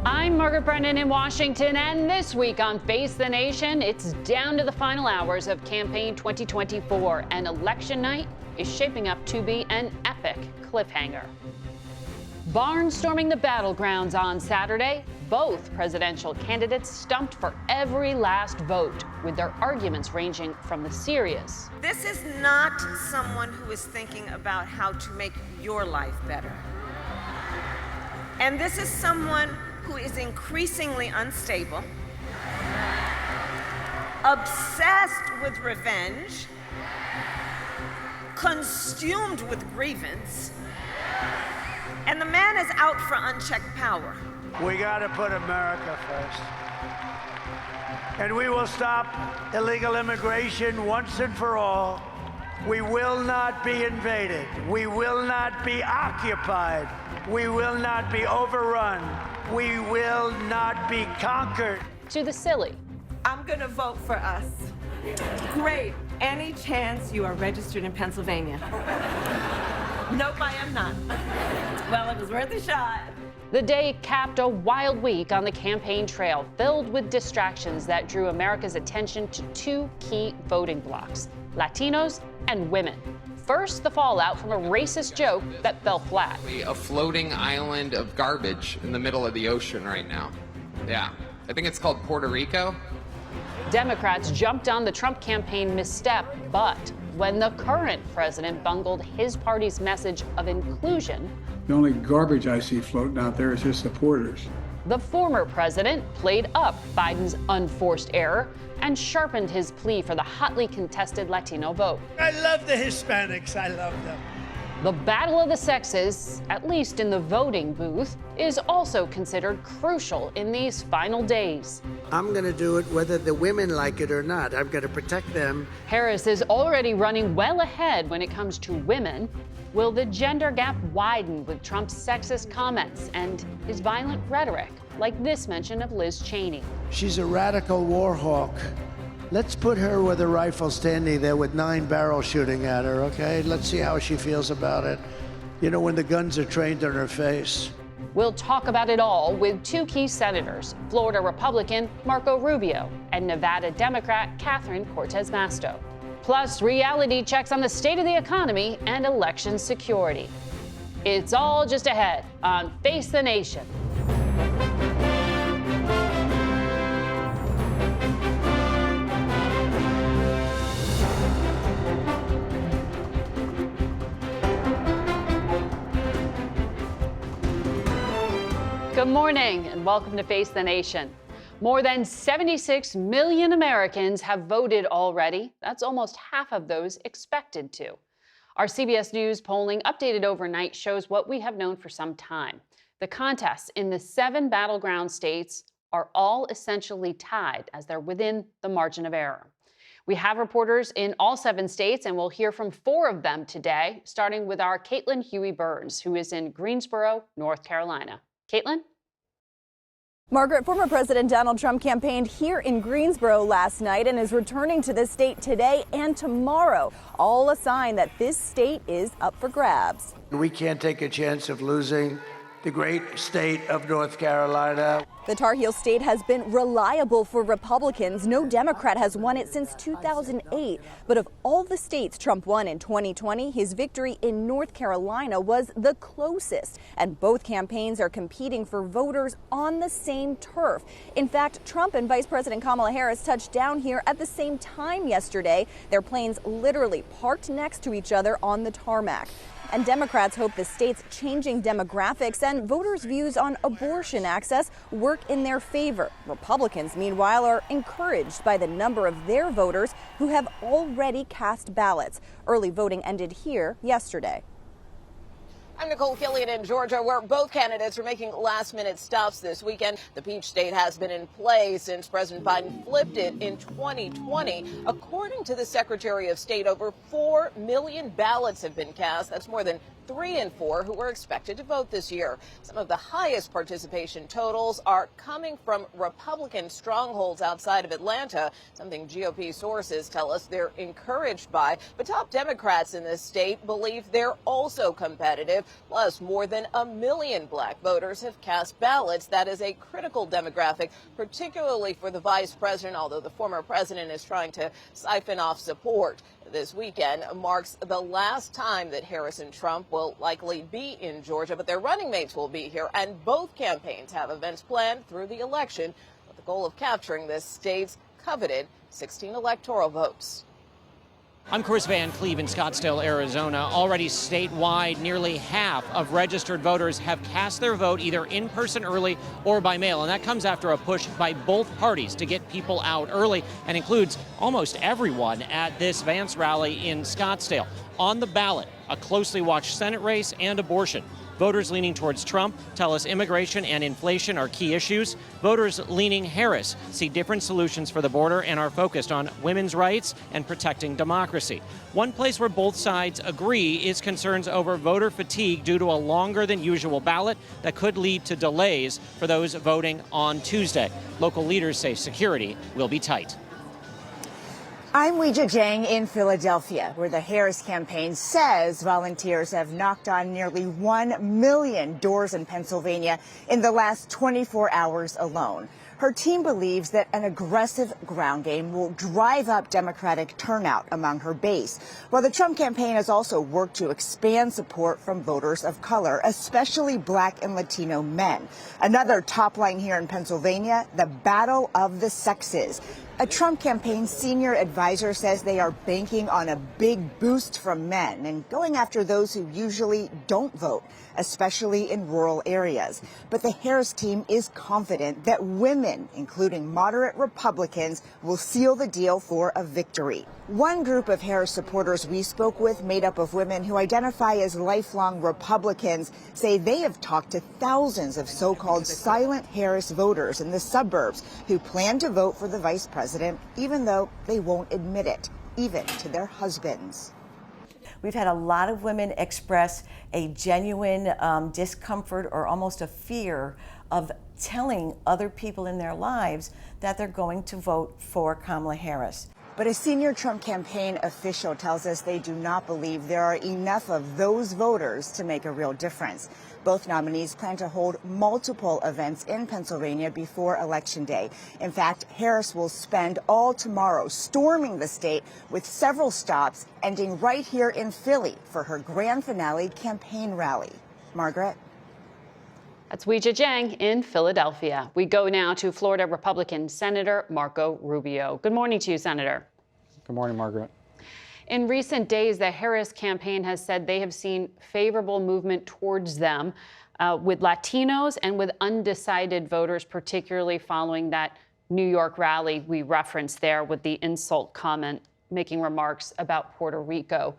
I'm Margaret Brennan in Washington, and this week on Face the Nation, it's down to the final hours of campaign 2024, and election night is shaping up to be an epic cliffhanger. Barnstorming the battlegrounds on Saturday, both presidential candidates stumped for every last vote, with their arguments ranging from the serious. This is not someone who is thinking about how to make your life better. And this is someone who is increasingly unstable, obsessed with revenge, consumed with grievance, and the man is out for unchecked power. We got to put America first. And we will stop illegal immigration once and for all. We will not be invaded. We will not be occupied. We will not be overrun. We will not be conquered. To the silly. I'm going to vote for us. Great. Any chance you are registered in Pennsylvania? Nope, I am not. Well, it was worth a shot. The day capped a wild week on the campaign trail, filled with distractions that drew America's attention to two key voting blocs: Latinos and women. First, the fallout from a racist joke that fell flat. A floating island of garbage in the middle of the ocean right now. Yeah, I think it's called Puerto Rico. Democrats jumped on the Trump campaign misstep, but when the current president bungled his party's message of inclusion, the only garbage I see floating out there is his supporters. The former president played up Biden's unforced error and sharpened his plea for the hotly contested Latino vote. I love the Hispanics. I love them. The battle of the sexes, at least in the voting booth, is also considered crucial in these final days. I'm going to do it whether the women like it or not. I'm going to protect them. Harris is already running well ahead when it comes to women. Will the gender gap widen with Trump's sexist comments and his violent rhetoric, like this mention of Liz Cheney? She's a radical war hawk. Let's put her with a rifle standing there with 9 barrels shooting at her, okay? Let's see how she feels about it. You know, when the guns are trained on her face. We'll talk about it all with two key senators, Florida Republican Marco Rubio and Nevada Democrat Cortez Masto. Plus, reality checks on the state of the economy and election security. It's all just ahead on Face the Nation. Good morning and welcome to Face the Nation. More than 76 million Americans have voted already. That's almost half of those expected to. Our CBS News polling updated overnight shows what we have known for some time. The contests in the 7 battleground states are all essentially tied as they're within the margin of error. We have reporters in all 7 states, and we'll hear from 4 of them today, starting with our Caitlin Huey-Burns, who is in Greensboro, North Carolina. Caitlin? Margaret, former President Donald Trump campaigned here in Greensboro last night and is returning to the state today and tomorrow, all a sign that this state is up for grabs. We can't take a chance of losing the great state of North Carolina. The Tar Heel state has been reliable for Republicans. No Democrat has won it since 2008. But of all the states Trump won in 2020, his victory in North Carolina was the closest. And both campaigns are competing for voters on the same turf. In fact, Trump and Vice President Kamala Harris touched down here at the same time yesterday. Their planes literally parked next to each other on the tarmac. And Democrats hope the state's changing demographics and voters' views on abortion access work in their favor. Republicans, meanwhile, are encouraged by the number of their voters who have already cast ballots. Early voting ended here yesterday. I'm Nicole Killian in Georgia, where both candidates are making last-minute stops this weekend. The Peach State has been in play since President Biden flipped it in 2020. According to the Secretary of State, over 4 million ballots have been cast. That's more than 3 in 4 who were expected to vote this year. Some of the highest participation totals are coming from Republican strongholds outside of Atlanta, something GOP sources tell us they're encouraged by. But top Democrats in this state believe they're also competitive. Plus, more than 1 million black voters have cast ballots. That is a critical demographic, particularly for the vice president, although the former president is trying to siphon off support. This weekend marks the last time that Harris and Trump will likely be in Georgia, but their running mates will be here, and both campaigns have events planned through the election with the goal of capturing this state's coveted 16 electoral votes. I'm Chris Van Cleve in Scottsdale, Arizona. Already statewide, nearly half of registered voters have cast their vote either in person early or by mail. And that comes after a push by both parties to get people out early and includes almost everyone at this Vance rally in Scottsdale. On the ballot, a closely watched Senate race and abortion. Voters leaning towards Trump tell us immigration and inflation are key issues. Voters leaning Harris see different solutions for the border and are focused on women's rights and protecting democracy. One place where both sides agree is concerns over voter fatigue due to a longer than usual ballot that could lead to delays for those voting on Tuesday. Local leaders say security will be tight. I'm Weijia Jiang in Philadelphia, where the Harris campaign says volunteers have knocked on nearly 1 million doors in Pennsylvania in the last 24 hours alone. Her team believes that an aggressive ground game will drive up Democratic turnout among her base, while the Trump campaign has also worked to expand support from voters of color, especially black and Latino men. Another top line here in Pennsylvania, the battle of the sexes. A Trump campaign senior advisor says they are banking on a big boost from men and going after those who usually don't vote, especially in rural areas. But the Harris team is confident that women, including moderate Republicans, will seal the deal for a victory. One group of Harris supporters we spoke with, made up of women who identify as lifelong Republicans, say they have talked to thousands of so-called silent Harris voters in the suburbs who plan to vote for the vice president, even though they won't admit it, even to their husbands. We've had a lot of women express a genuine discomfort or almost a fear of telling other people in their lives that they're going to vote for Kamala Harris. But a senior Trump campaign official tells us they do not believe there are enough of those voters to make a real difference. Both nominees plan to hold multiple events in Pennsylvania before Election Day. In fact, Harris will spend all tomorrow storming the state with several stops, ending right here in Philly for her grand finale campaign rally. Margaret? That's Weijia Jiang in Philadelphia. We go now to Florida Republican Senator Marco Rubio. Good morning to you, Senator. Good morning, Margaret. In recent days, the Harris campaign has said they have seen favorable movement towards them with Latinos and with undecided voters, particularly following that New York rally we referenced there with the insult comment making remarks about Puerto Rico.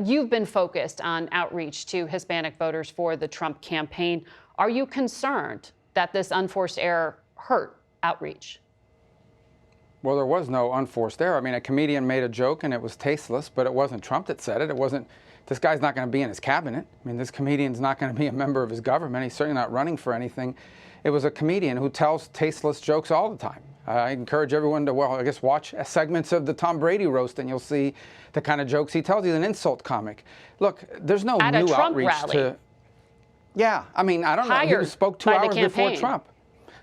You've been focused on outreach to Hispanic voters for the Trump campaign. Are you concerned that this unforced error hurt outreach? Well, there was no unforced error. I mean, a comedian made a joke and it was tasteless, but it wasn't Trump that said it. It wasn't, this guy's not going to be in his cabinet. I mean, this comedian's not going to be a member of his government. He's certainly not running for anything. It was a comedian who tells tasteless jokes all the time. I encourage everyone to, well, I guess watch segments of the Tom Brady roast and you'll see the kind of jokes he tells. He's an insult comic. Look, there's no at new a Trump outreach rally. to... Yeah, I mean, I don't know. He spoke 2 hours before Trump.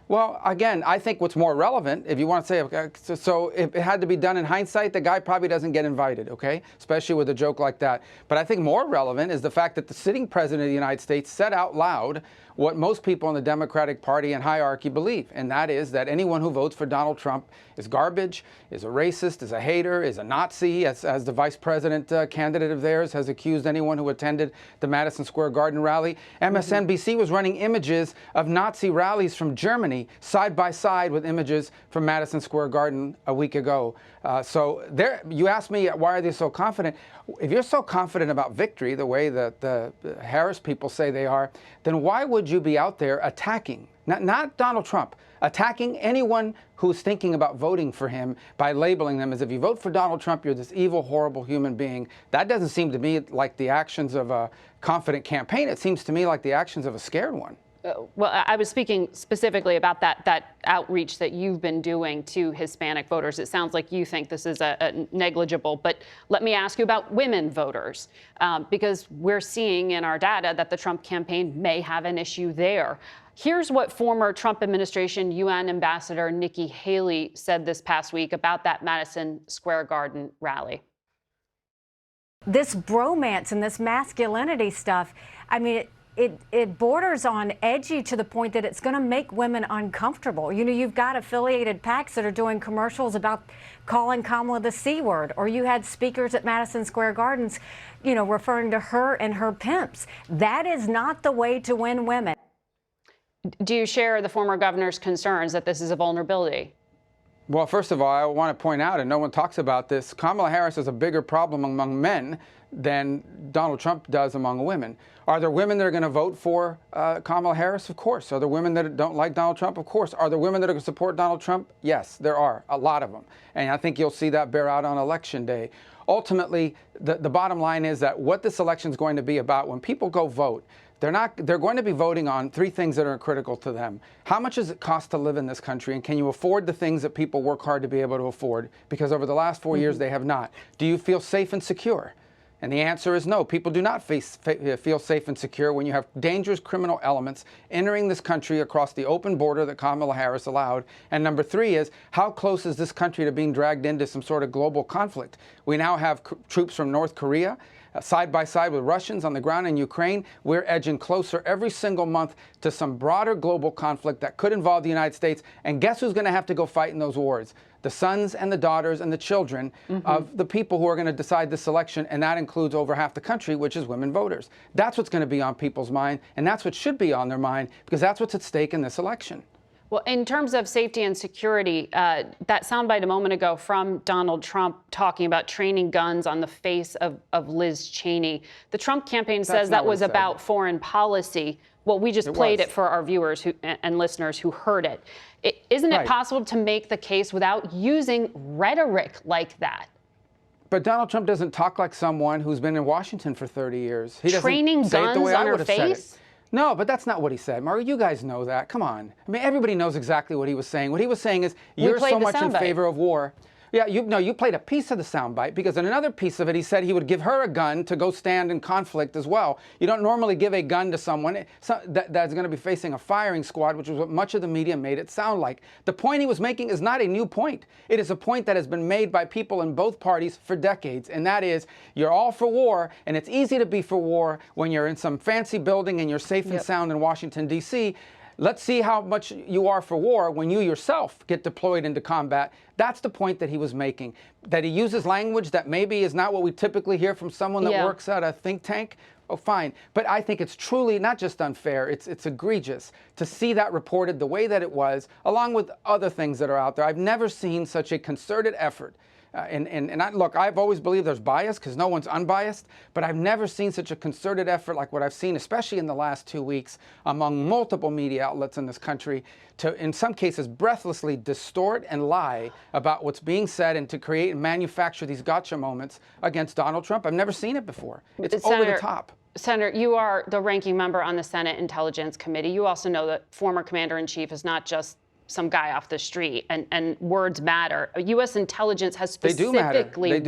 Well, again, I think what's more relevant, if you want to say, okay, so if it had to be done in hindsight, the guy probably doesn't get invited, okay? Especially with a joke like that. But I think more relevant is the fact that the sitting president of the United States said out loud what most people in the Democratic Party and hierarchy believe, and that is that anyone who votes for Donald Trump is garbage, is a racist, is a hater, is a Nazi, as the vice president candidate of theirs has accused anyone who attended the Madison Square Garden rally. MSNBC was running images of Nazi rallies from Germany side by side with images from Madison Square Garden a week ago. So there, you asked me, why are they so confident? If you're so confident about victory, the way that the Harris people say they are, then why would you be out there attacking not Donald Trump, attacking anyone who's thinking about voting for him by labeling them as if you vote for Donald Trump, you're this evil, horrible human being. That doesn't seem to me like the actions of a confident campaign. It seems to me like the actions of a scared one. Well, I was speaking specifically about that outreach that you've been doing to Hispanic voters. It sounds like you think this is a negligible, but let me ask you about women voters, because we're seeing in our data that the Trump campaign may have an issue there. Here's what former Trump administration UN Ambassador Nikki Haley said this past week about that Madison Square Garden rally. This bromance and this masculinity stuff, I mean, it borders on edgy to the point that it's going to make women uncomfortable. You know, you've got affiliated PACs that are doing commercials about calling Kamala the C word, or you had speakers at Madison Square Gardens, you know, referring to her and her pimps. That is not the way to win women. Do you share the former governor's concerns that this is a vulnerability? Well, first of all, I want to point out, and no one talks about this, Kamala Harris is a bigger problem among men than Donald Trump does among women. Are there women that are going to vote for Kamala Harris? Of course. Are there women that don't like Donald Trump? Of course. Are there women that are going to support Donald Trump? Yes, there are, a lot of them. And I think you'll see that bear out on Election Day. Ultimately, the bottom line is that what this election is going to be about, when people go vote, they're going to be voting on three things that are critical to them. How much does it cost to live in this country, and can you afford the things that people work hard to be able to afford? Because over the last 4 years, they have not. Do you feel safe and secure? And the answer is no. People do not feel safe and secure when you have dangerous criminal elements entering this country across the open border that Kamala Harris allowed. And number three is, how close is this country to being dragged into some sort of global conflict? We now have troops from North Korea side by side with Russians on the ground in Ukraine. We're edging closer every single month to some broader global conflict that could involve the United States. And guess who's going to have to go fight in those wars? The sons and the daughters and the children of the people who are going to decide this election, and that includes over half the country, which is women voters. That's what's going to be on people's mind, and that's what should be on their mind, because that's what's at stake in this election. Well, in terms of safety and security, that soundbite a moment ago from Donald Trump talking about training guns on the face of Liz Cheney. The Trump campaign says that was about foreign policy. Well, we just played it for our viewers and listeners who heard it. Isn't it possible to make the case without using rhetoric like that? But Donald Trump doesn't talk like someone who's been in Washington for 30 years. He Training doesn't say it the way guns on I her would have said face? it. No, but that's not what he said. Margaret, you guys know that. Come on. I mean, everybody knows exactly what he was saying. What he was saying is, you're so much in favor of war. Yeah, you played a piece of the soundbite, because in another piece of it, he said he would give her a gun to go stand in conflict as well. You don't normally give a gun to someone that's going to be facing a firing squad, which is what much of the media made it sound like. The point he was making is not a new point. It is a point that has been made by people in both parties for decades, and that is, you're all for war, and it's easy to be for war when you're in some fancy building and you're safe and sound in Washington, D.C., Let's see how much you are for war when you yourself get deployed into combat. That's the point that he was making. That he uses language that maybe is not what we typically hear from someone that works at a think tank. Oh, fine. But I think it's truly not just unfair, it's egregious to see that reported the way that it was, along with other things that are out there. I've never seen such a concerted effort. Look, I've always believed there's bias because no one's unbiased, but I've never seen such a concerted effort like what I've seen, especially in the last 2 weeks, among multiple media outlets in this country, to, in some cases, breathlessly distort and lie about what's being said and to create and manufacture these gotcha moments against Donald Trump. I've never seen it before. It's over the top. Senator, you are the ranking member on the Senate Intelligence Committee. You also know that former commander-in-chief is not just some guy off the street, and words matter. U.S. intelligence has specifically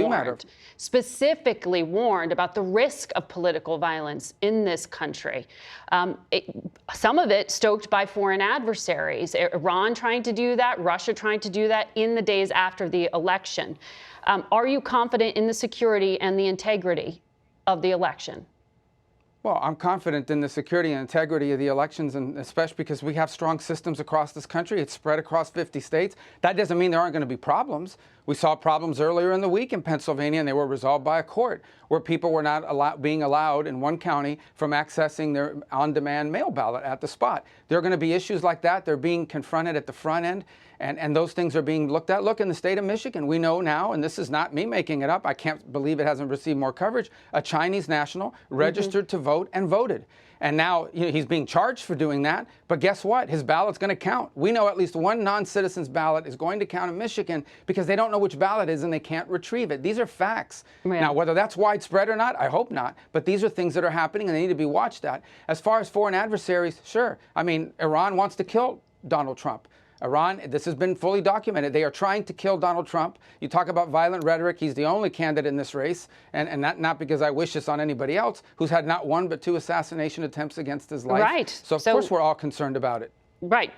warned about the risk of political violence in this country. Some of it stoked by foreign adversaries, Iran trying to do that, Russia trying to do that in the days after the election. Are you confident in the security and the integrity of the election? Well, I'm confident in the security and integrity of the elections, and especially because we have strong systems across this country. It's spread across 50 states. That doesn't mean there aren't going to be problems. We saw problems earlier in the week in Pennsylvania, and they were resolved by a court where people were not being allowed in one county from accessing their on-demand mail ballot at the spot. There are going to be issues like that. They're being confronted at the front end, and those things are being looked at. Look, in the state of Michigan, we know now, and this is not me making it up, I can't believe it hasn't received more coverage, a Chinese national registered to vote and voted. And now he's being charged for doing that. But guess what? His ballot's going to count. We know at least one non-citizen's ballot is going to count in Michigan because they don't know which ballot is and they can't retrieve it. These are facts. Yeah. Now, whether that's widespread or not, I hope not. But these are things that are happening and they need to be watched at. As far as foreign adversaries, sure. I mean, Iran wants to kill Donald Trump. Iran, this has been fully documented. They are trying to kill Donald Trump. You talk about violent rhetoric. He's the only candidate in this race, and not because I wish this on anybody else, who's had not one but two assassination attempts against his life. Right. So of course we're all concerned about it. Right.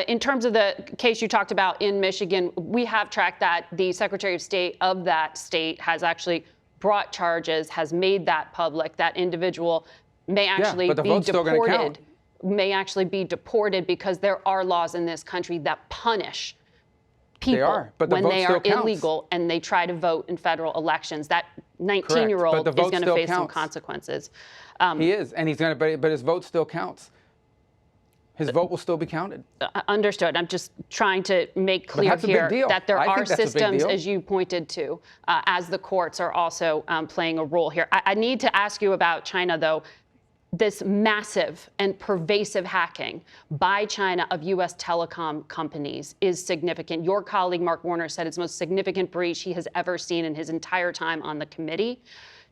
In terms of the case you talked about in Michigan, we have tracked that the Secretary of State of that state has actually brought charges, has made that public. That individual may actually be deported. May actually be deported because there are laws in this country that punish people when they are illegal and they try to vote in federal elections. That 19-year-old is going to face some consequences. He is, and he's going to, but his vote still counts. His vote will still be counted. Understood. I'm just trying to make clear here that there are systems, as you pointed to, as the courts are also playing a role here. I need to ask you about China, though. This massive and pervasive hacking by China of U.S. telecom companies is significant. Your colleague, Mark Warner, said it's the most significant breach he has ever seen in his entire time on the committee.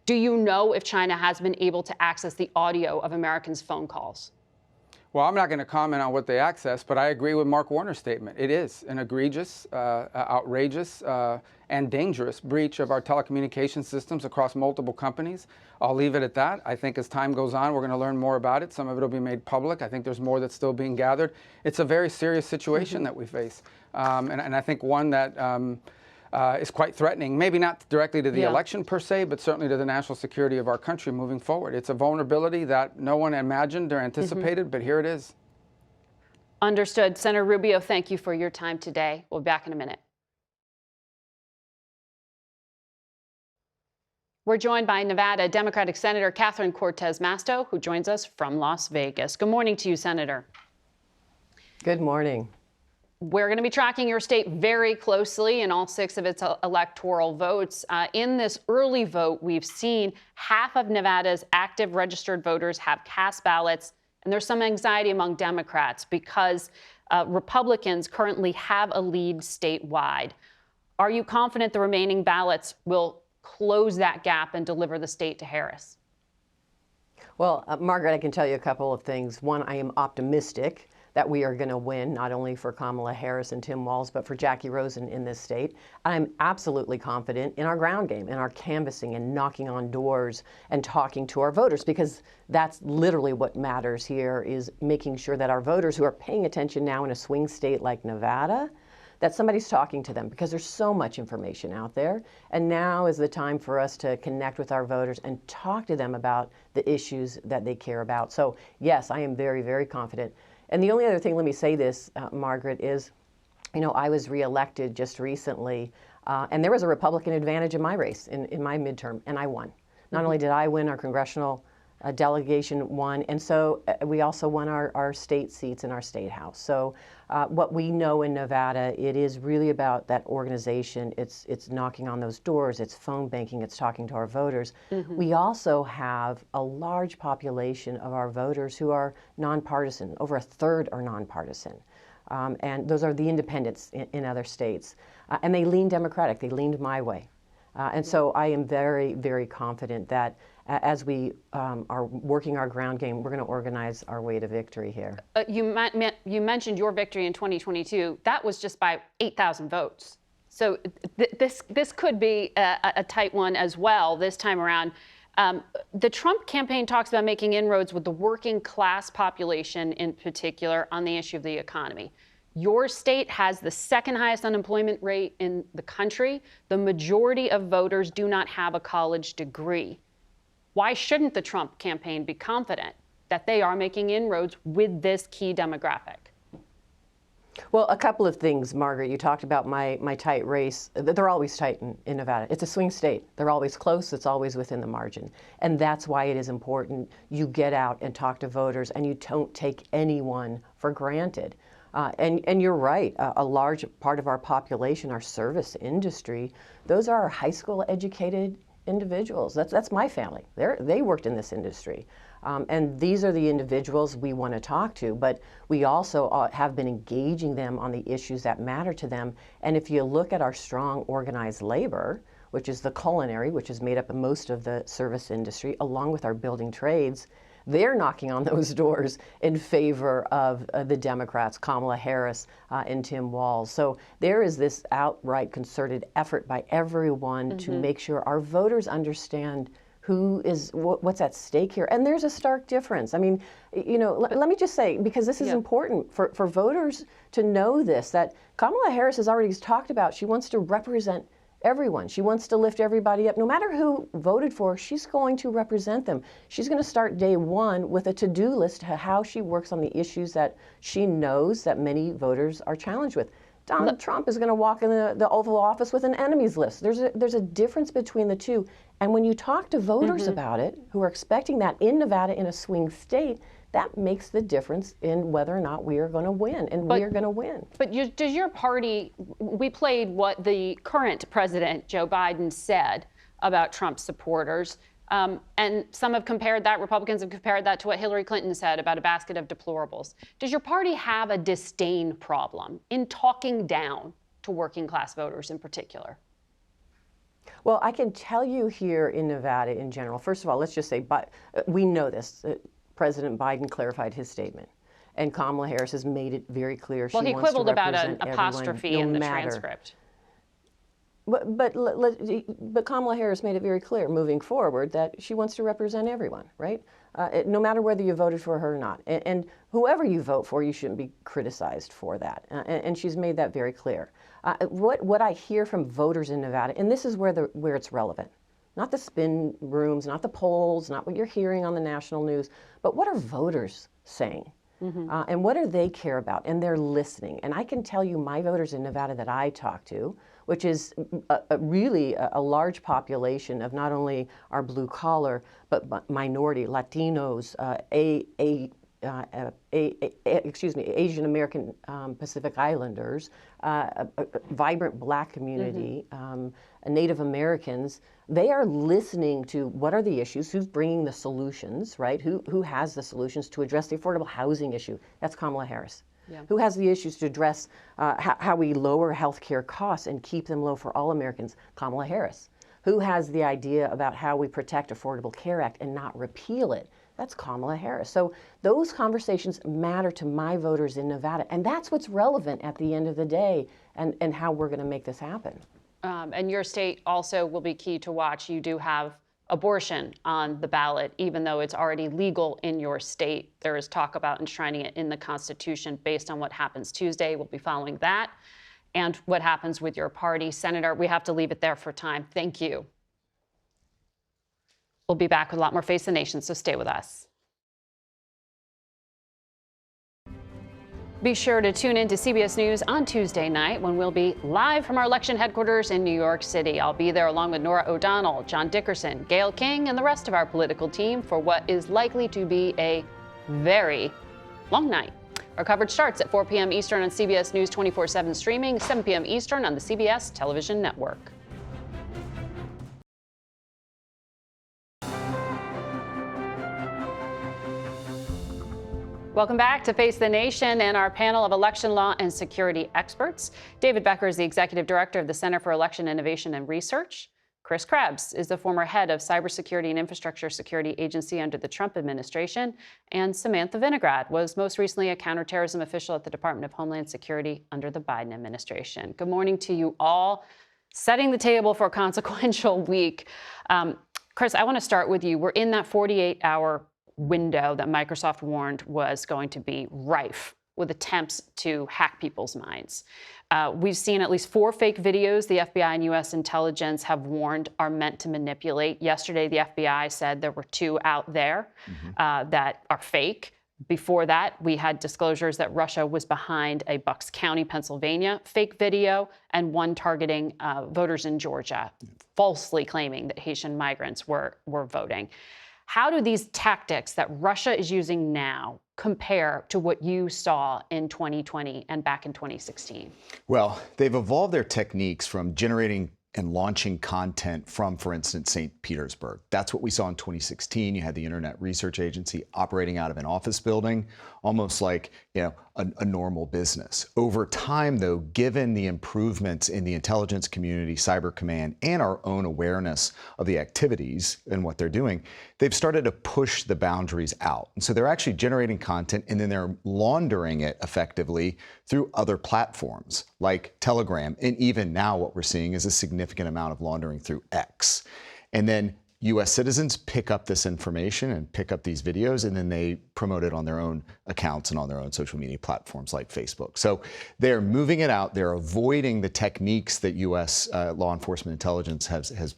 Do you know if China has been able to access the audio of Americans' phone calls? Well, I'm not going to comment on what they access, but I agree with Mark Warner's statement. It is an egregious, outrageous, and dangerous breach of our telecommunication systems across multiple companies. I'll leave it at that. I think as time goes on, we're going to learn more about it. Some of it will be made public. I think there's more that's still being gathered. It's a very serious situation that we face, and I think one that is quite threatening, maybe not directly to the election per se, but certainly to the national security of our country moving forward. It's a vulnerability that no one imagined or anticipated, but here it is. Understood. Senator Rubio, thank you for your time today. We'll be back in a minute. We're joined by Nevada Democratic Senator Catherine Cortez Masto, who joins us from Las Vegas. Good morning to you, Senator. Good morning. We're going to be tracking your state very closely in all 6 of its electoral votes. In this early vote, we've seen half of Nevada's active registered voters have cast ballots, and there's some anxiety among Democrats because Republicans currently have a lead statewide. Are you confident the remaining ballots will close that gap and deliver the state to Harris? Well, Margaret, I can tell you a couple of things. One, I am optimistic that we are going to win, not only for Kamala Harris and Tim Walz, but for Jackie Rosen in this state. I'm absolutely confident in our ground game, in our canvassing and knocking on doors and talking to our voters, because that's literally what matters here, is making sure that our voters who are paying attention now in a swing state like Nevada, that somebody's talking to them, because there's so much information out there. And now is the time for us to connect with our voters and talk to them about the issues that they care about. So yes, I am very, very confident. And the only other thing, let me say this, Margaret, is, I was reelected just recently, and there was a Republican advantage in my race, in my midterm, and I won. Not only did I win, our congressional delegation won, and so we also won our state seats in our state house. So what we know in Nevada, it is really about that organization. It's knocking on those doors, it's phone banking, it's talking to our voters. We also have a large population of our voters who are nonpartisan. Over a third are nonpartisan. And those are the independents in other states. And they lean Democratic, they leaned my way. And so I am very, very confident that as we are working our ground game, we're going to organize our way to victory here. You mentioned your victory in 2022. That was just by 8,000 votes. So this could be a tight one as well this time around. The Trump campaign talks about making inroads with the working class population in particular on the issue of the economy. Your state has the second highest unemployment rate in the country. The majority of voters do not have a college degree. Why shouldn't the Trump campaign be confident that they are making inroads with this key demographic? Well, a couple of things, Margaret. You talked about my tight race. They're always tight in Nevada. It's a swing state. They're always close. It's always within the margin. And that's why it is important you get out and talk to voters and you don't take anyone for granted. And you're right, a large part of our population, our service industry, those are high school educated individuals. That's my family. They worked in this industry. And these are the individuals we want to talk to, but we also have been engaging them on the issues that matter to them. And if you look at our strong organized labor, which is the culinary, which is made up of most of the service industry, along with our building trades, they're knocking on those doors in favor of the Democrats, Kamala Harris and Tim Walz. So there is this outright concerted effort by everyone to make sure our voters understand what's at stake here. And there's a stark difference. I mean, you know, let me just say, because this is important for voters to know this, that Kamala Harris has already talked about she wants to represent everyone. She wants to lift everybody up. No matter who voted for her, she's going to represent them. She's going to start day one with a to-do list to how she works on the issues that she knows that many voters are challenged with. Donald Trump is going to walk in the Oval Office with an enemies list. There's a difference between the two. And when you talk to voters about it, who are expecting that in Nevada, in a swing state, that makes the difference in whether or not we are going to win, and we are going to win. But does your party, we played what the current president, Joe Biden, said about Trump supporters, and some have compared that, Republicans have compared that to what Hillary Clinton said about a basket of deplorables. Does your party have a disdain problem in talking down to working class voters in particular? Well, I can tell you here in Nevada in general, first of all, let's just say, we know this. President Biden clarified his statement, and Kamala Harris has made it very clear she wants to represent everyone. Well, he quibbled about an apostrophe in the transcript. But Kamala Harris made it very clear moving forward that she wants to represent everyone, right? No matter whether you voted for her or not. And whoever you vote for, you shouldn't be criticized for that. And she's made that very clear. What I hear from voters in Nevada, and this is where it's relevant, not the spin rooms, not the polls, not what you're hearing on the national news, but what are voters saying? And what do they care about? And they're listening. And I can tell you my voters in Nevada that I talk to, which is really a large population of not only our blue collar, but minority, Latinos, Asian American Pacific Islanders, a vibrant Black community, Native Americans. They are listening to what are the issues, who's bringing the solutions, right? Who has the solutions to address the affordable housing issue? That's Kamala Harris. Yeah. Who has the issues to address how we lower healthcare costs and keep them low for all Americans? Kamala Harris. Who has the idea about how we protect Affordable Care Act and not repeal it? That's Kamala Harris. So those conversations matter to my voters in Nevada, and that's what's relevant at the end of the day, and how we're going to make this happen. And your state also will be key to watch. You do have abortion on the ballot, even though it's already legal in your state. There is talk about enshrining it in the Constitution based on what happens Tuesday. We'll be following that and what happens with your party. Senator, we have to leave it there for time. Thank you. We'll be back with a lot more Face the Nation, so stay with us. Be sure to tune in to CBS News on Tuesday night when we'll be live from our election headquarters in New York City. I'll be there along with Nora O'Donnell, John Dickerson, Gayle King, and the rest of our political team for what is likely to be a very long night. Our coverage starts at 4 p.m. Eastern on CBS News 24/7 streaming, 7 p.m. Eastern on the CBS television network. Welcome back to Face the Nation and our panel of election law and security experts. David Becker is the executive director of the Center for Election Innovation and Research. Chris Krebs is the former head of Cybersecurity and Infrastructure Security Agency under the Trump administration. And Samantha Vinograd was most recently a counterterrorism official at the Department of Homeland Security under the Biden administration. Good morning to you all. Setting the table for a consequential week. Chris, I want to start with you. We're in that 48-hour window that Microsoft warned was going to be rife with attempts to hack people's minds. We've seen at least 4 fake videos the FBI and U.S. intelligence have warned are meant to manipulate. Yesterday, the FBI said there were 2 out there that are fake. Before that, we had disclosures that Russia was behind a Bucks County, Pennsylvania fake video and one targeting voters in Georgia, falsely claiming that Haitian migrants were voting. How do these tactics that Russia is using now compare to what you saw in 2020 and back in 2016? Well, they've evolved their techniques from generating and launching content from, for instance, St. Petersburg. That's what we saw in 2016. You had the Internet Research Agency operating out of an office building, almost like, you know, a normal business. Over time, though, given the improvements in the intelligence community, Cyber Command, and our own awareness of the activities and what they're doing, they've started to push the boundaries out. And so they're actually generating content and then they're laundering it effectively through other platforms like Telegram. And even now what we're seeing is a significant amount of laundering through X. And then U.S. citizens pick up this information and pick up these videos, and then they promote it on their own accounts and on their own social media platforms like Facebook. So they're moving it out. They're avoiding the techniques that U.S. Law enforcement intelligence has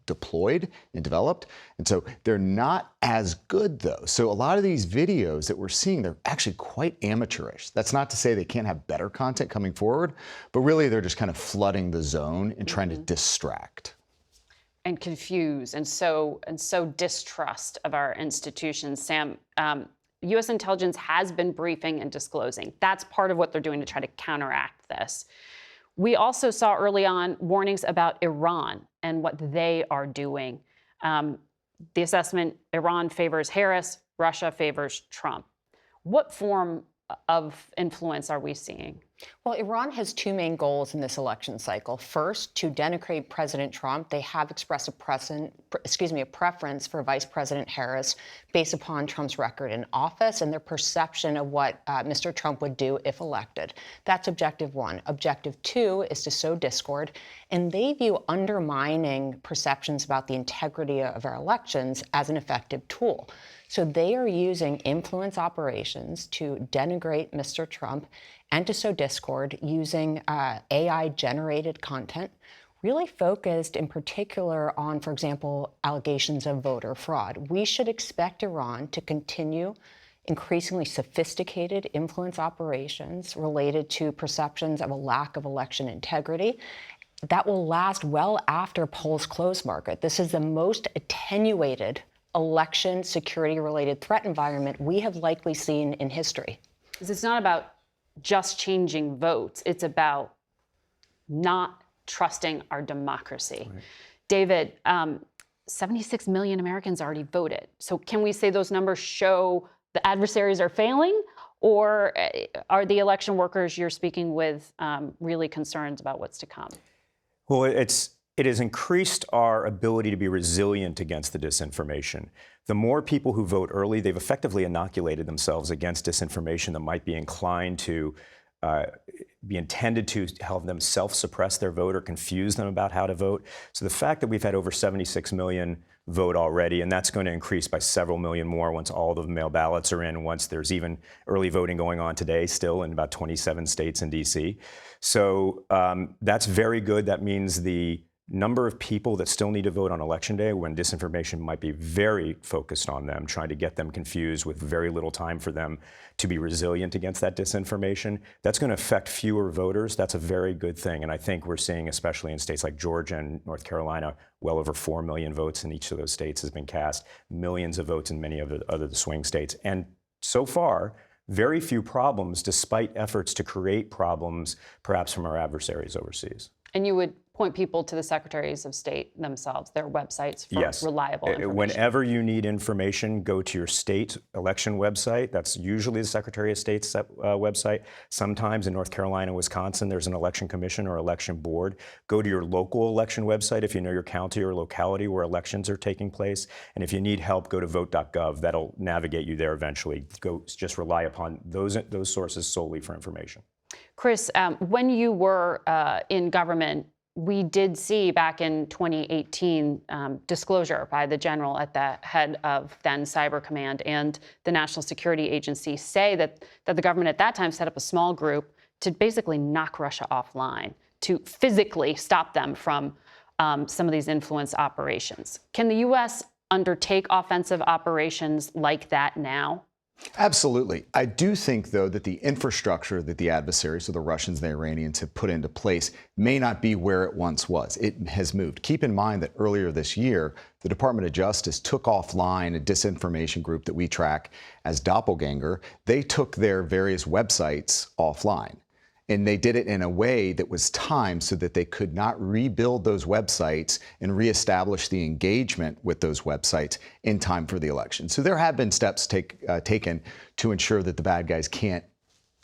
deployed and developed. And so they're not as good, though. So a lot of these videos that we're seeing, they're actually quite amateurish. That's not to say they can't have better content coming forward, but really they're just kind of flooding the zone and trying to distract. And confuse and sow distrust of our institutions. Sam, U.S. intelligence has been briefing and disclosing. That's part of what they're doing to try to counteract this. We also saw early on warnings about Iran and what they are doing. The assessment, Iran favors Harris, Russia favors Trump. What form of influence are we seeing? Well, Iran has two main goals in this election cycle. First, to denigrate President Trump. They have expressed a preference for Vice President Harris based upon Trump's record in office and their perception of what Mr. Trump would do if elected. That's objective one. Objective two is to sow discord, and they view undermining perceptions about the integrity of our elections as an effective tool. So they are using influence operations to denigrate Mr. Trump and to sow discord using AI-generated content, really focused in particular on, for example, allegations of voter fraud. We should expect Iran to continue increasingly sophisticated influence operations related to perceptions of a lack of election integrity. That will last well after polls close, Margaret. This is the most attenuated election security-related threat environment we have likely seen in history. It's not about just changing votes. It's about not trusting our democracy. Right. David, 76 million Americans already voted. So can we say those numbers show the adversaries are failing? Or are the election workers you're speaking with really concerned about what's to come? Well, it has increased our ability to be resilient against the disinformation. The more people who vote early, they've effectively inoculated themselves against disinformation that might be inclined to be intended to help them self-suppress their vote or confuse them about how to vote. So the fact that we've had over 76 million vote already, and that's going to increase by several million more once all the mail ballots are in, once there's even early voting going on today still in about 27 states in D.C. So that's very good. That means the number of people that still need to vote on Election Day when disinformation might be very focused on them, trying to get them confused with very little time for them to be resilient against that disinformation, that's going to affect fewer voters. That's a very good thing. And I think we're seeing, especially in states like Georgia and North Carolina, well over 4 million votes in each of those states has been cast, millions of votes in many of the other swing states. And so far, very few problems, despite efforts to create problems, perhaps from our adversaries overseas. And you would point people to the secretaries of state themselves, their websites for reliable information. Whenever you need information, go to your state election website. That's usually the Secretary of State's website. Sometimes in North Carolina, Wisconsin, there's an election commission or election board. Go to your local election website if you know your county or locality where elections are taking place. And if you need help, go to vote.gov. That'll navigate you there eventually. Just rely upon those sources solely for information. Chris, when you were in government, we did see back in 2018 disclosure by the general at the head of then Cyber Command and the National Security Agency say that the government at that time set up a small group to basically knock Russia offline, to physically stop them from some of these influence operations. Can the U.S. undertake offensive operations like that now? Absolutely. I do think, though, that the infrastructure that the adversaries, so the Russians and the Iranians, have put into place may not be where it once was. It has moved. Keep in mind that earlier this year, the Department of Justice took offline a disinformation group that we track as Doppelganger. They took their various websites offline. And they did it in a way that was timed so that they could not rebuild those websites and reestablish the engagement with those websites in time for the election. So there have been steps taken to ensure that the bad guys can't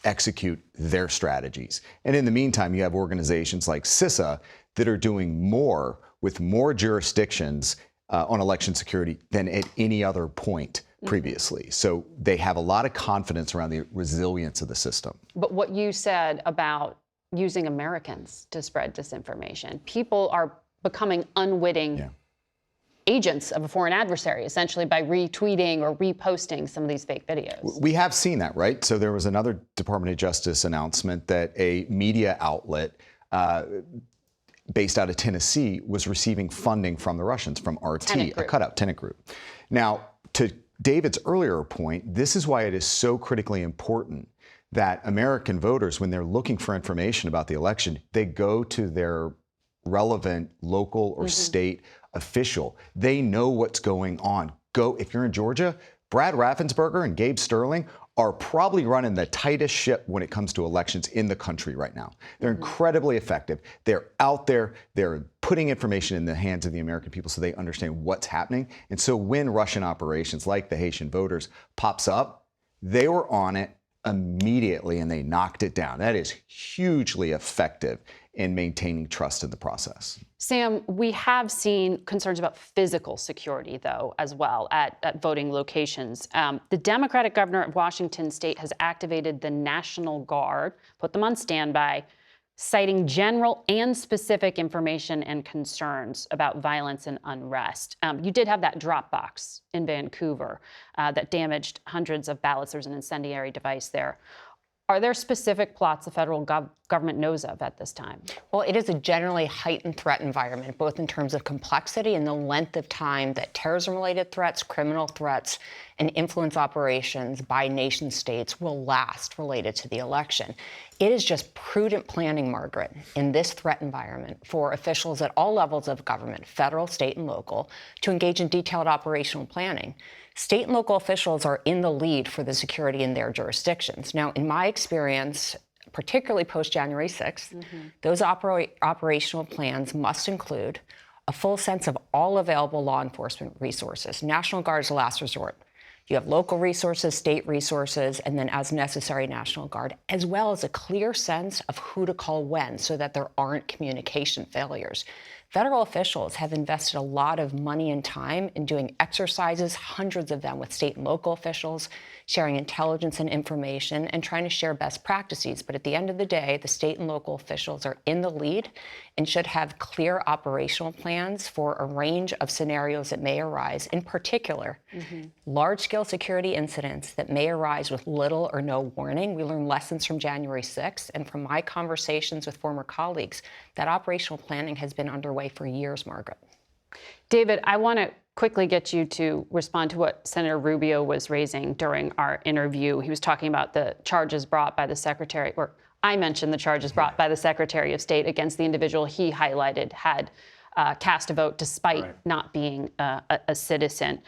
execute their strategies. And in the meantime, you have organizations like CISA that are doing more with more jurisdictions on election security than at any other point previously. So they have a lot of confidence around the resilience of the system. But what you said about using Americans to spread disinformation, people are becoming unwitting agents of a foreign adversary, essentially by retweeting or reposting some of these fake videos. We have seen that, right? So there was another Department of Justice announcement that a media outlet based out of Tennessee was receiving funding from the Russians, from RT, a cutout tenant group. Now, to David's earlier point, this is why it is so critically important that American voters, when they're looking for information about the election, they go to their relevant local or state official. They know what's going on. If you're in Georgia, Brad Raffensperger and Gabe Sterling are probably running the tightest ship when it comes to elections in the country right now. They're incredibly effective. They're out there. They're putting information in the hands of the American people so they understand what's happening. And so when Russian operations like the Haitian voters pops up, they were on it immediately and they knocked it down. That is hugely effective in maintaining trust in the process. Sam, we have seen concerns about physical security, though, as well at voting locations. The Democratic governor of Washington state has activated the National Guard, put them on standby, citing general and specific information and concerns about violence and unrest. You did have that drop box in Vancouver that damaged hundreds of ballots. There's an incendiary device there. Are there specific plots the federal government knows of at this time? Well, it is a generally heightened threat environment, both in terms of complexity and the length of time that terrorism-related threats, criminal threats, and influence operations by nation states will last related to the election. It is just prudent planning, Margaret, in this threat environment for officials at all levels of government, federal, state, and local, to engage in detailed operational planning. State and local officials are in the lead for the security in their jurisdictions. Now, in my experience, particularly post-January 6th, those operational plans must include a full sense of all available law enforcement resources. National Guard is the last resort. You have local resources, state resources, and then as necessary, National Guard, as well as a clear sense of who to call when so that there aren't communication failures. Federal officials have invested a lot of money and time in doing exercises, hundreds of them with state and local officials, sharing intelligence and information, and trying to share best practices. But at the end of the day, the state and local officials are in the lead and should have clear operational plans for a range of scenarios that may arise, in particular, large-scale security incidents that may arise with little or no warning. We learned lessons from January 6th, and from my conversations with former colleagues, that operational planning has been underway for years, Margaret. David, I want to quickly get you to respond to what Senator Rubio was raising during our interview. He was talking about the charges brought by the Secretary, or I mentioned the charges brought by the Secretary of State against the individual he highlighted had cast a vote despite not being a citizen.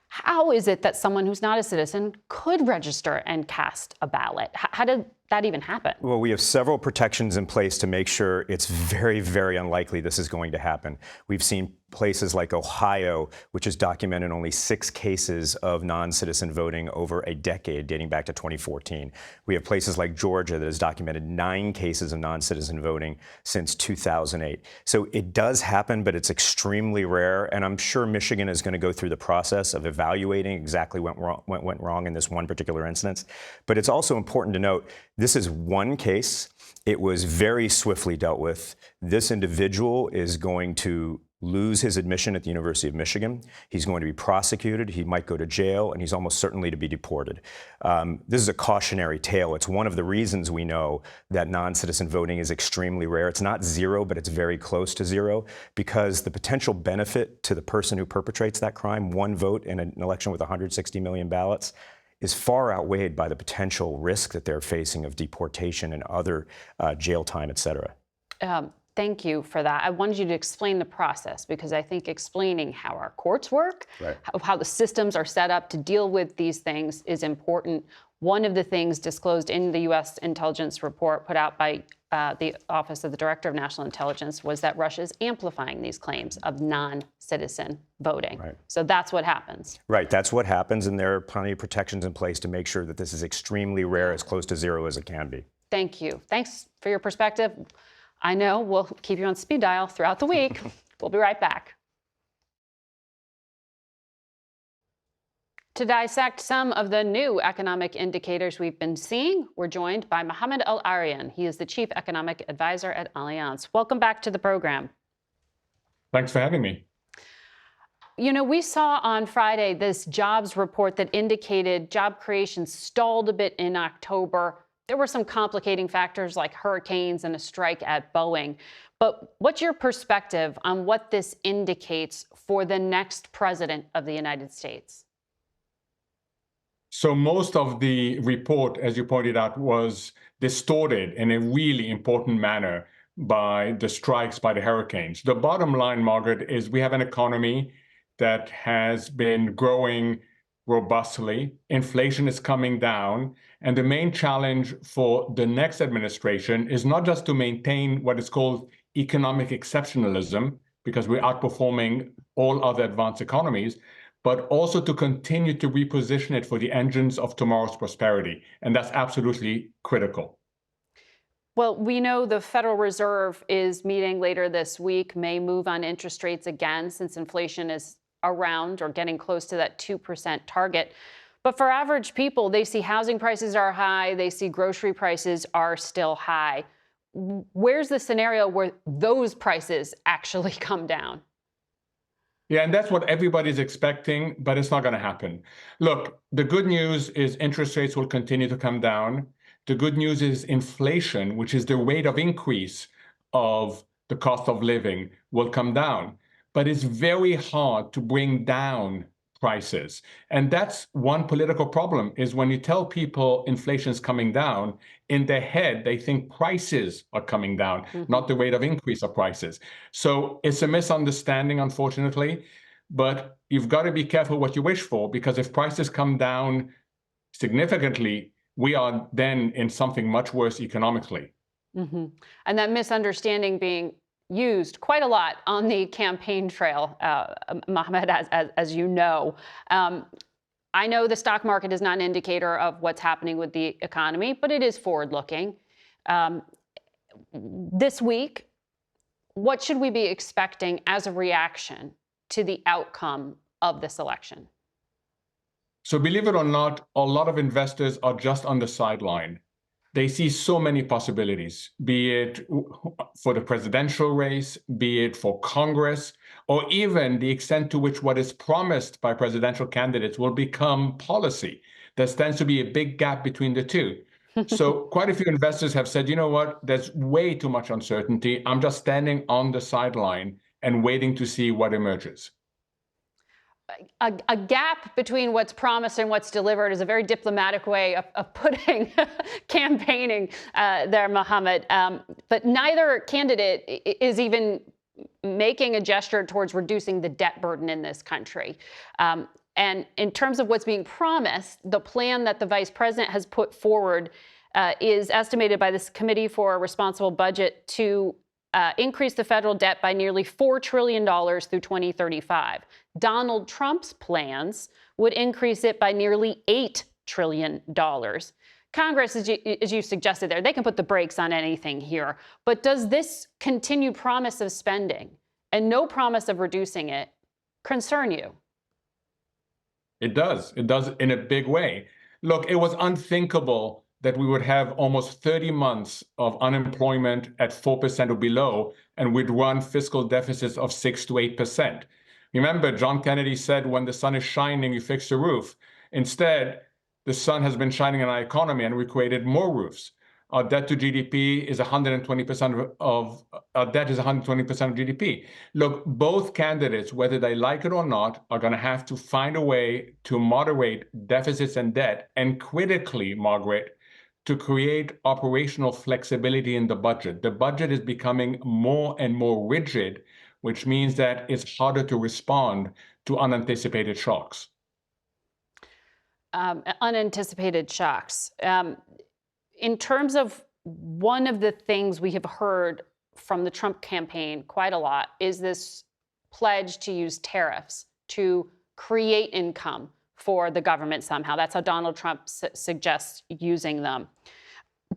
How is it that someone who's not a citizen could register and cast a ballot? How did that even happen? Well, we have several protections in place to make sure it's very, very unlikely this is going to happen. We've seen places like Ohio, which has documented only 6 cases of non-citizen voting over a decade, dating back to 2014. We have places like Georgia that has documented 9 cases of non-citizen voting since 2008. So it does happen, but it's extremely rare. And I'm sure Michigan is going to go through the process of evaluating exactly what went wrong in this one particular instance. But it's also important to note, this is one case. It was very swiftly dealt with. This individual is going to lose his admission at the University of Michigan. He's going to be prosecuted. He might go to jail, and he's almost certainly to be deported. This is a cautionary tale. It's one of the reasons we know that non-citizen voting is extremely rare. It's not zero, but it's very close to zero, because the potential benefit to the person who perpetrates that crime, one vote in an election with 160 million ballots, is far outweighed by the potential risk that they're facing of deportation and other jail time, et cetera. Thank you for that. I wanted you to explain the process, because I think explaining how our courts work, how the systems are set up to deal with these things is important. One of the things disclosed in the U.S. intelligence report put out by the Office of the Director of National Intelligence was that Russia is amplifying these claims of non-citizen voting. Right. So that's what happens. Right, that's what happens, and there are plenty of protections in place to make sure that this is extremely rare, as close to zero as it can be. Thank you. Thanks for your perspective. I know we'll keep you on speed dial throughout the week. We'll be right back. To dissect some of the new economic indicators we've been seeing, we're joined by Mohammed Al-Arian. He is the Chief Economic Advisor at Allianz. Welcome back to the program. Thanks for having me. You know, we saw on Friday this jobs report that indicated job creation stalled a bit in October. There were some complicating factors like hurricanes and a strike at Boeing. But what's your perspective on what this indicates for the next president of the United States? So most of the report, as you pointed out, was distorted in a really important manner by the strikes, by the hurricanes. The bottom line, Margaret, is we have an economy that has been growing robustly. Inflation is coming down. And the main challenge for the next administration is not just to maintain what is called economic exceptionalism, because we're outperforming all other advanced economies, but also to continue to reposition it for the engines of tomorrow's prosperity. And that's absolutely critical. Well, we know the Federal Reserve is meeting later this week, may move on interest rates again since inflation is around or getting close to that 2% target. But for average people, they see housing prices are high, they see grocery prices are still high. Where's the scenario where those prices actually come down? Yeah, and that's what everybody's expecting, but it's not going to happen. Look, the good news is interest rates will continue to come down. The good news is inflation, which is the rate of increase of the cost of living, will come down. But it's very hard to bring down prices. And that's one political problem, is when you tell people inflation is coming down, in their head, they think prices are coming down, not the rate of increase of prices. So it's a misunderstanding, unfortunately, but you've got to be careful what you wish for, because if prices come down significantly, we are then in something much worse economically. And that misunderstanding being used quite a lot on the campaign trail, Mohammed, as you know. I know the stock market is not an indicator of what's happening with the economy, but it is forward-looking. This week, what should we be expecting as a reaction to the outcome of this election? So believe it or not, a lot of investors are just on the sideline. They see so many possibilities, be it for the presidential race, be it for Congress, or even the extent to which what is promised by presidential candidates will become policy. There tends to be a big gap between the two. So quite a few investors have said, you know what, there's way too much uncertainty. I'm just standing on the sideline and waiting to see what emerges. A gap between what's promised and what's delivered is a very diplomatic way of putting campaigning there, Mohammed. But neither candidate is even making a gesture towards reducing the debt burden in this country. And in terms of what's being promised, the plan that the vice president has put forward is estimated by this Committee for a Responsible Budget to increase the federal debt by nearly $4 trillion through 2035. Donald Trump's plans would increase it by nearly $8 trillion. Congress, as you suggested there, they can put the brakes on anything here. But does this continued promise of spending and no promise of reducing it concern you? It does. It does in a big way. Look, it was unthinkable that we would have almost 30 months of unemployment at 4% or below, and we'd run fiscal deficits of 6 to 8%. Remember, John Kennedy said, when the sun is shining, you fix the roof. Instead, the sun has been shining in our economy, and we created more roofs. Our debt to GDP is 120% of our debt is 120% of GDP. Look, both candidates, whether they like it or not, are going to have to find a way to moderate deficits and debt, and critically, Margaret, to create operational flexibility in the budget. The budget is becoming more and more rigid, which means that it's harder to respond to unanticipated shocks. unanticipated shocks. In terms of one of the things we have heard from the Trump campaign quite a lot is this pledge to use tariffs to create income for the government somehow. That's how Donald Trump suggests using them.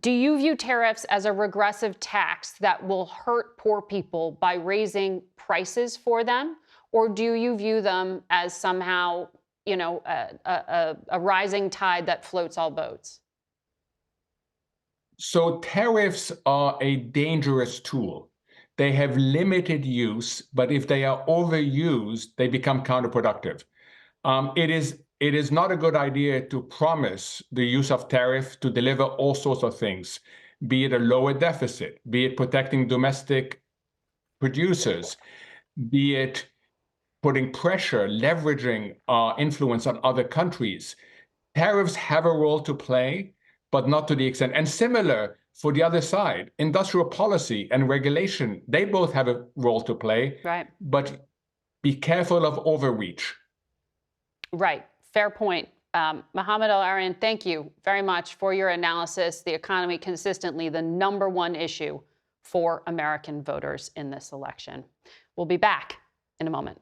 Do you view tariffs as a regressive tax that will hurt poor people by raising prices for them? Or do you view them as somehow, you know, a rising tide that floats all boats? So tariffs are a dangerous tool. They have limited use, but if they are overused, they become counterproductive. It is not a good idea to promise the use of tariff to deliver all sorts of things, be it a lower deficit, be it protecting domestic producers, be it putting pressure, leveraging influence on other countries. Tariffs have a role to play, but not to the extent. And similar for the other side, industrial policy and regulation, they both have a role to play, right? But be careful of overreach. Right. Fair point. Mohamed El-Erian, thank you very much for your analysis. The economy consistently the #1 issue for American voters in this election. We'll be back in a moment.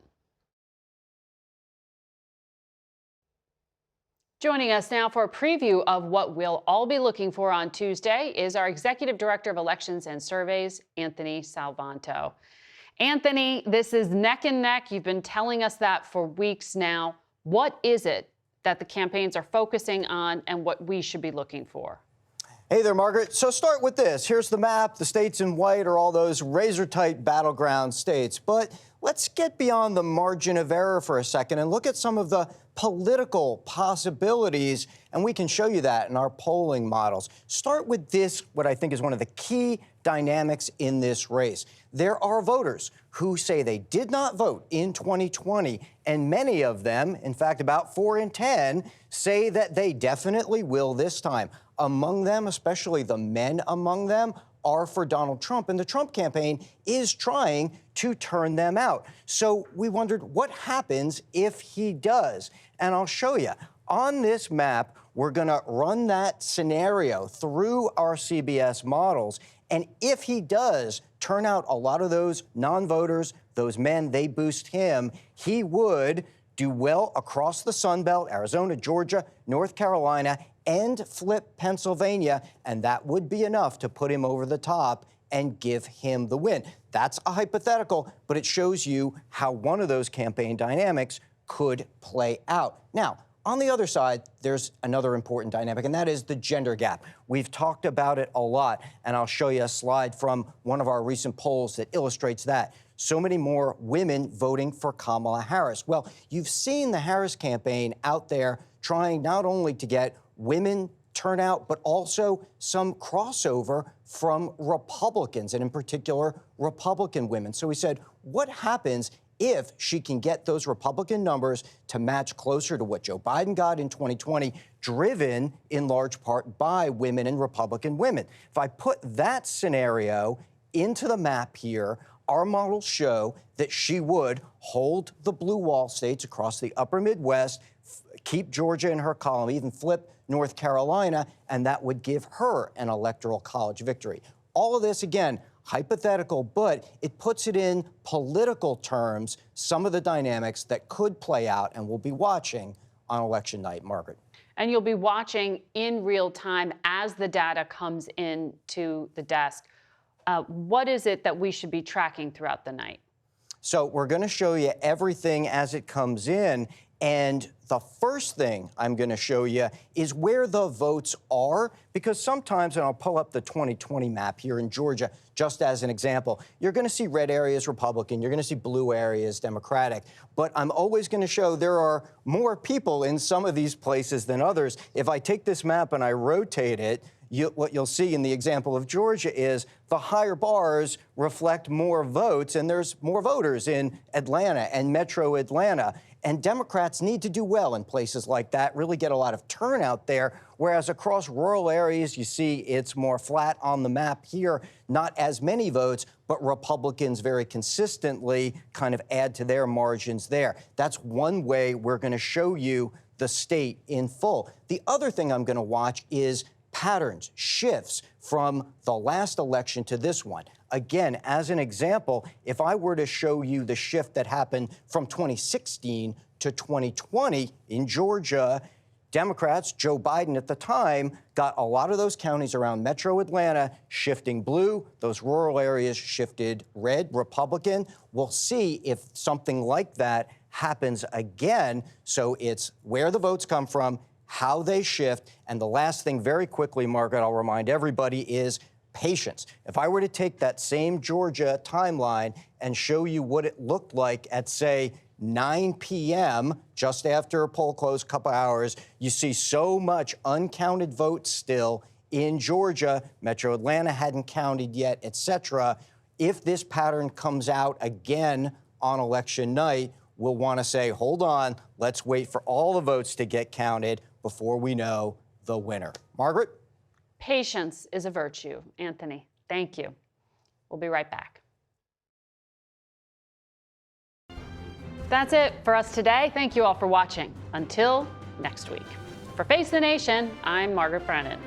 Joining us now for a preview of what we'll all be looking for on Tuesday is our Executive Director of Elections and Surveys, Anthony Salvanto. Anthony, this is neck and neck. You've been telling us that for weeks now. What is it that the campaigns are focusing on and what we should be looking for? Hey there, Margaret. So start with this. Here's the map. The states in white are all those razor-tight battleground states. But let's get beyond the margin of error for a second and look at some of the political possibilities, and we can show you that in our polling models. Start with this, what I think is one of the key dynamics in this race. There are voters who say they did not vote in 2020, and many of them, in fact, about 4 in 10, say that they definitely will this time. Among them, especially the men among them, are for Donald Trump, and the Trump campaign is trying to turn them out. So we wondered what happens if he does, and I'll show you. On this map, we're going to run that scenario through our CBS models, and if he does turn out a lot of those non-voters, those men, they boost him, he would do well across the Sun Belt, Arizona, Georgia, North Carolina, and flip Pennsylvania, and that would be enough to put him over the top and give him the win. That's a hypothetical, but it shows you how one of those campaign dynamics could play out. Now, on the other side, there's another important dynamic, and that is the gender gap. We've talked about it a lot, and I'll show you a slide from one of our recent polls that illustrates that. So many more women voting for Kamala Harris. Well, you've seen the Harris campaign out there trying not only to get women turnout, but also some crossover from Republicans, and in particular, Republican women. So we said, what happens if she can get those Republican numbers to match closer to what Joe Biden got in 2020, driven in large part by women and Republican women? If I put that scenario into the map here, our models show that she would hold the blue wall states across the upper Midwest, keep Georgia in her column, even flip North Carolina, and that would give her an electoral college victory. All of this, again, hypothetical, but it puts it in political terms, some of the dynamics that could play out, and we'll be watching on election night, Margaret. And you'll be watching in real time as the data comes in to the desk. What is it that we should be tracking throughout the night? So we're going to show you everything as it comes in. And the first thing I'm going to show you is where the votes are, because sometimes, and I'll pull up the 2020 map here in Georgia, just as an example, you're going to see red areas Republican, you're going to see blue areas Democratic, but I'm always going to show there are more people in some of these places than others. If I take this map and I rotate it, what you'll see in the example of Georgia is the higher bars reflect more votes, and there's more voters in Atlanta and Metro Atlanta. And Democrats need to do well in places like that, really get a lot of turnout there, whereas across rural areas, you see it's more flat on the map here, not as many votes, but Republicans very consistently kind of add to their margins there. That's one way we're going to show you the state in full. The other thing I'm going to watch is patterns, shifts from the last election to this one. Again, as an example, if I were to show you the shift that happened from 2016 to 2020 in Georgia, Democrats, Joe Biden at the time, got a lot of those counties around metro Atlanta shifting blue. Those rural areas shifted red, Republican. We'll see if something like that happens again. So it's where the votes come from, how they shift. And the last thing, very quickly, Margaret, I'll remind everybody, is patience. If I were to take that same Georgia timeline and show you what it looked like at, say, 9 p.m., just after a poll closed, a couple hours, you see so much uncounted votes still in Georgia. Metro Atlanta hadn't counted yet, et cetera. If this pattern comes out again on election night, we'll want to say, hold on, let's wait for all the votes to get counted before we know the winner. Margaret? Patience is a virtue. Anthony, thank you. We'll be right back. That's it for us today. Thank you all for watching. Until next week. For Face the Nation, I'm Margaret Brennan.